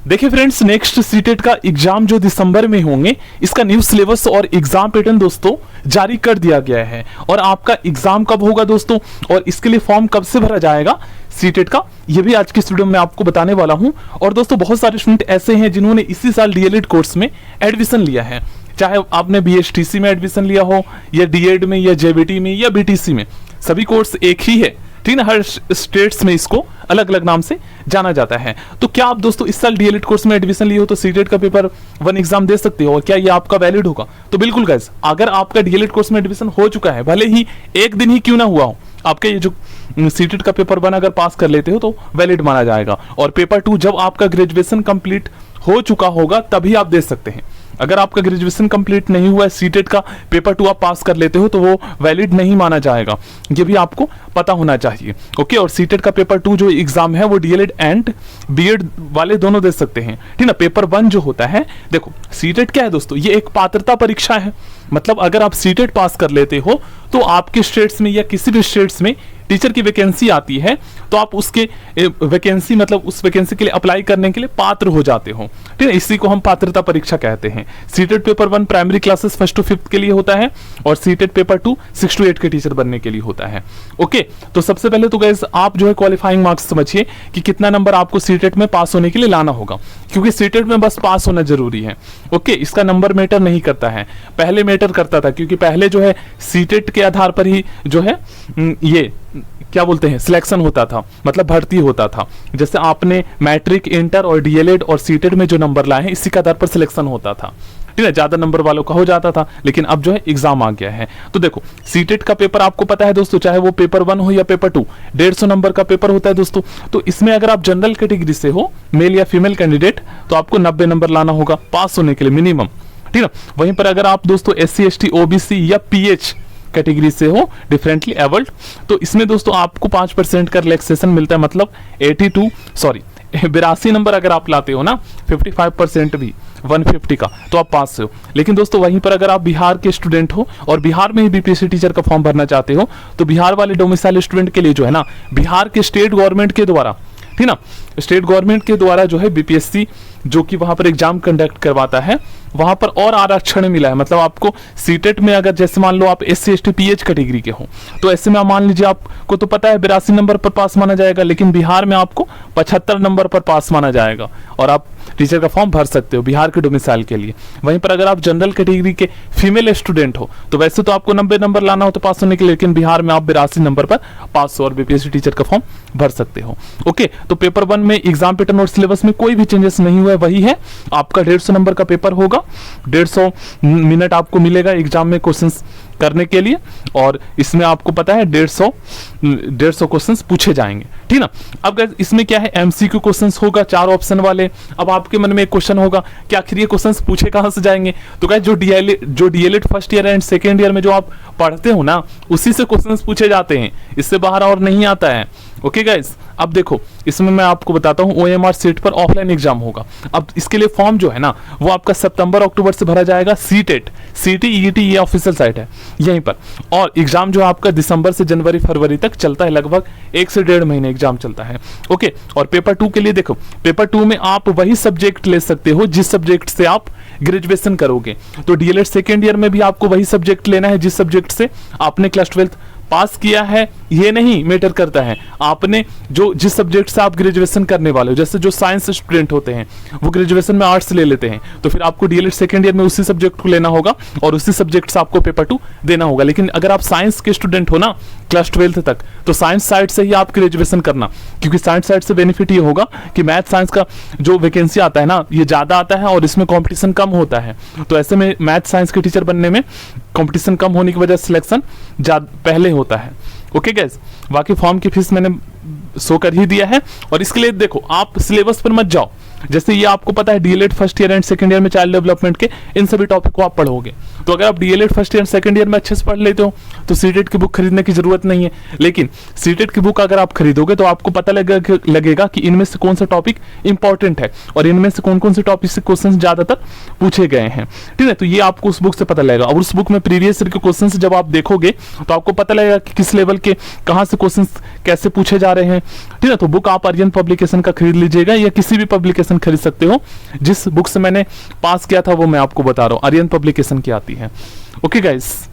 देखिए friends, next CTET का exam जो दिसंबर में होंगे, इसका न्यू सिलेबस और एग्जाम पैटर्न दोस्तों जारी कर दिया गया है। और आपका एग्जाम कब होगा दोस्तों, और इसके लिए फॉर्म कब से भरा जाएगा सीटेट का, ये भी आज की इस वीडियो में आपको बताने वाला हूं। और दोस्तों बहुत सारे स्टूडेंट ऐसे हैं जिन्होंने इसी साल डीएलएड कोर्स में एडमिशन लिया है, चाहे आपने बीएचटीसी में एडमिशन लिया हो या डीएड में या जेबीटी में या बीटीसी में, सभी कोर्स एक ही है, ठीक ना। हर स्टेट्स में इसको अलग अलग नाम से जाना जाता है। तो क्या आप दोस्तों इस साल डीएलएड कोर्स में एडमिशन लिए हो तो सीटेट का पेपर 1 एग्जाम दे सकते हो, और क्या ये आपका वैलिड होगा? तो बिल्कुल गाइस, अगर आपका डीएलएड कोर्स में एडमिशन हो चुका है, भले ही एक दिन ही क्यों ना हुआ हो, आपके ये जो सीटेट का पेपर 1 अगर पास कर लेते हो तो वैलिड माना जाएगा। और पेपर 2 जब आपका ग्रेजुएशन कंप्लीट हो चुका होगा तभी आप दे सकते हैं। अगर आपका ग्रेजुएशन कंप्लीट नहीं हुआ है, सीटेट का पेपर 2 आप पास कर लेते हो तो वो वैलिड नहीं माना जाएगा, ये भी आपको पता होना चाहिए। ओके, और सीटेट का पेपर 2 जो एग्जाम है वो डीएलएड एंड बीएड वाले दोनों दे सकते हैं, ठीक ना। पेपर 1 जो होता है, देखो सीटेट क्या है दोस्तों, ये एक पात्रता परीक्षा है। मतलब अगर आप सीटेट पास कर लेते हो तो आपके स्टेट्स में या किसी भी स्टेट्स में टीचर की वैकेंसी आती है तो आप उसके वैकेंसी मतलब उस वैकेंसी के लिए अप्लाई करने के लिए पात्र हो जाते हो, ठीक है। इसी को हम पात्रता परीक्षा कहते हैं। CTET paper 1 primary classes 1 to 5 के लिए होता है, और सीटेट पेपर 2 6 to 8 के टीचर बनने के लिए होता है। ओके, तो सबसे पहले तो गाइस आप जो है क्वालिफाइंग मार्क्स समझिए कि कितना नंबर आपको सीटेट में पास होने के लिए लाना होगा, क्योंकि सीटेट में बस पास होना जरूरी है। ओके, इसका नंबर मैटर नहीं करता है, पहले मैटर करता था, क्योंकि पहले जो है सीटेट के आधार पर ही जो है ये क्या बोलते हैं सिलेक्शन होता था, मतलब भर्ती होता था। जैसे आपने मैट्रिक, इंटर और डीएलएड और सीटेट में जो नंबर लाए हैं इसी के आधार पर सिलेक्शन होता था, ठीक है। ज्यादा नंबर वालों का हो जाता था, लेकिन अब जो है एग्जाम आ गया है। तो देखो सीटेट का पेपर आपको पता है दोस्तों, चाहे वो पेपर 1 हो या पेपर 2, 150 नंबर का पेपर होता है दोस्तों। तो इसमें अगर आप जनरल कैटेगरी से हो, मेल या फीमेल कैंडिडेट, तो आपको 90 नंबर लाना होगा पास होने के लिए मिनिमम, ठीक है। वहीं पर अगर आप दोस्तों SC ST OBC या PH कैटेगरी से हो, डिफरेंटली एबल्ड, तो इसमें दोस्तों आपको 5% का रिलैक्सेशन मिलता है। मतलब 82 नंबर अगर आप लाते हो ना, 55% भी 150 का, तो आप पास हो। लेकिन दोस्तों वहीं पर अगर आप बिहार के स्टूडेंट हो और बिहार में ही बीपीएससी टीचर का फॉर्म भरना चाहते हो, तो बिहार वाले डोमिसाइल स्टूडेंट के लिए जो है ना, बिहार के स्टेट गवर्नमेंट के द्वारा, ठीक ना, स्टेट गवर्नमेंट के द्वारा जो है बीपीएससी जो कि वहां पर एग्जाम कंडक्ट करवाता है, वहां पर और आरक्षण मिला है। मतलब आपको सीटेट में अगर जैसे मान लो आप SC ST PH कैटेगरी के हो, तो ऐसे में मान लीजिए आपको तो पता है 82 नंबर पर पास माना जाएगा, लेकिन बिहार में आपको 75 नंबर पर पास माना जाएगा और आप टीचर का फॉर्म भर सकते हो बिहार के डोमिसाइल के लिए। वहीं पर अगर आप जनरल कैटेगरी के फीमेल स्टूडेंट हो, तो वैसे तो आपको 90 नंबर लाना हो तो पास होने के लिए, लेकिन बिहार में आप 82 नंबर पर पास हो और बीपीएससी टीचर का फॉर्म भर सकते हो। ओके, तो पेपर 1 में एग्जाम पैटर्न और सिलेबस में कोई भी चेंजेस नहीं हुआ है, वही है। आपका 150 नंबर का पेपर होगा, 150 मिनट आपको मिलेगा एग्जाम में क्वेश्चंस करने के लिए, और इसमें आपको पता है 150 क्वेश्चंस पूछे जाएंगे, ठीक ना। अब गाइस इसमें क्या है, एमसीक्यू क्वेश्चंस होगा 4 ऑप्शन वाले। अब आपके मन में एक क्वेश्चन होगा कि आखिर ये क्वेश्चंस पूछे कहां से जाएंगे? तो गाइस जो DElEd first year and second year में जो आप पढ़ते हो ना, उसी से क्वेश्चंस पूछे जाते हैं, इससे बाहर और नहीं आता है। ओके गाइस, अब देखो इसमें मैं आपको बताता हूं OMR सीट पर ऑफलाइन एग्जाम होगा। अब इसके लिए फॉर्म जो है ना, वो आपका सितंबर अक्टूबर से भरा जाएगा। सीटेट CT ET ये ऑफिशियल साइट है यहीं पर, और एग्जाम जो आपका दिसंबर से जनवरी फरवरी तक चलता है, लगभग 1 से 1.5 महीने एग्जाम चलता है। ओके, और पेपर 2 के लिए देखो, पेपर 2 में आप वही सब्जेक्ट ले सकते हो जिस सब्जेक्ट से आप ग्रेजुएशन करोगे। तो डीएलएड सेकेंड ईयर में भी आपको वही सब्जेक्ट लेना है जिस सब्जेक्ट से आपने क्लास 12 पास किया है, ये नहीं मैटर करता है। आपने जो जिस सब्जेक्ट से आप ग्रेजुएशन करने वाले हो, जैसे जो साइंस स्टूडेंट होते हैं वो ग्रेजुएशन में आर्ट्स ले लेते हैं, तो फिर आपको डीएलएड सेकेंड ईयर में उसी सब्जेक्ट को लेना होगा और उसी सब्जेक्ट से आपको पेपर 2 देना होगा। लेकिन अगर आप साइंस के स्टूडेंट हो ना क्लास 12 तक, तो साइंस साइड से ही आप ग्रेजुएशन करना, क्योंकि साइंस साइड से बेनिफिट ये होगा कि मैथ साइंस का जो वैकेंसी आता है ना, ये ज्यादा आता है और इसमें कॉम्पिटिशन कम होता है। तो ऐसे में मैथ साइंस के टीचर बनने में कॉम्पिटिशन कम होने की वजह से सिलेक्शन पहले होता है। ओके गाइस, बाकी फॉर्म की फीस मैंने शो कर ही दिया है। और इसके लिए देखो आप सिलेबस पर मत जाओ, जैसे ये आपको पता है DElEd first year and second year में चाइल्ड डेवलपमेंट के इन सभी टॉपिक को आप पढ़ोगे। तो अगर आप DElEd first year second year में अच्छे से पढ़ लेते हो तो सीटेट की बुक खरीदने की जरूरत नहीं है। लेकिन सीटेट की बुक अगर आप खरीदोगे तो आपको पता लगेगा कि इनमें से कौन सा टॉपिक इंपॉर्टेंट है और इनमें से कौन कौन से टॉपिक से क्वेश्चन ज्यादातर पूछे गए हैं, ठीक है। तो ये आपको उस बुक से पता लगेगा, और उस बुक में प्रीवियस ईयर के क्वेश्चन जब आप देखोगे तो आपको पता लगेगा कि किस लेवल के कहां से क्वेश्चन कैसे पूछे जा रहे हैं, ठीक है। तो बुक आप आर्यन पब्लिकेशन का खरीद लीजिएगा या किसी भी पब्लिकेशन पब्लिकेशन खरीद सकते हो। जिस बुक से मैंने पास किया था वो मैं आपको बता रहा हूँ, आर्यन पब्लिकेशन की आती है। Okay guys.